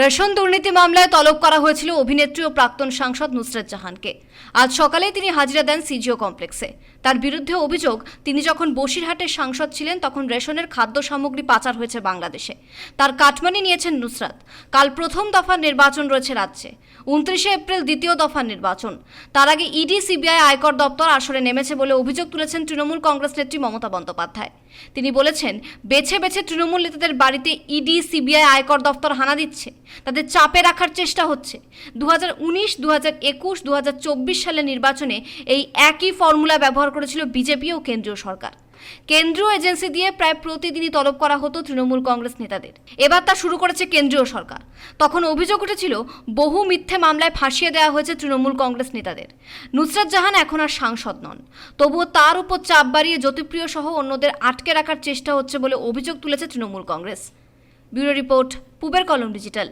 Ration দুর্নীতি মামলায় তলব করা হয়েছিল অভিনেত্রী ও প্রাক্তন সাংসদ নুসরাত জাহানকে। আজ সকালে তিনি হাজিরা দেন সিজিও কমপ্লেক্সে। তার বিরুদ্ধে অভিযোগ, তিনি যখন বসিরহাটের সাংসদ ছিলেন তখন রেশনের খাদ্য সামগ্রী পাচার হয়েছে বাংলাদেশে। তার কাটমানি নিয়েছেন নুসরাত। কাল প্রথম দফার নির্বাচন রয়েছে রাজ্যে। 29 এপ্রিল দ্বিতীয় দফার নির্বাচন। তার আগে ইডি, সিবিআই, আয়কর দপ্তর আসরে নেমেছে বলে অভিযোগ তুলেছেন তৃণমূল কংগ্রেস নেত্রী মমতা বন্দ্যোপাধ্যায়। তিনি বলেছেন, বেছে বেছে তৃণমূল নেতাদের বাড়িতে ইডি, সিবিআই, আয়কর দপ্তর হানা দিচ্ছে, তাদের চাপে রাখার চেষ্টা হচ্ছে। 2019, 2021, 2024 সালের নির্বাচনে এই একই ফর্মুলা ব্যবহার করেছিল বিজেপি ও কেন্দ্রীয় সরকার। কেন্দ্রীয় এজেন্সি দিয়ে প্রায় প্রতিদিনই তলব করা হতো তৃণমূল কংগ্রেস নেতাদের। এবার তা শুরু করেছে কেন্দ্রীয় সরকার। তখন অভিযোগ উঠেছিল, বহু মিথ্যে মামলায় ফাঁসিয়ে দেওয়া হয়েছে তৃণমূল কংগ্রেস নেতাদের। নুসরাত জাহান এখন আর সাংসদ নন, তবুও তার উপর চাপ বাড়িয়ে জ্যোতিপ্রিয় সহ অন্যদের আটকে রাখার চেষ্টা হচ্ছে বলে অভিযোগ তুলেছে তৃণমূল কংগ্রেস। ব্যুরো রিপোর্ট, পূবের কলম ডিজিটাল।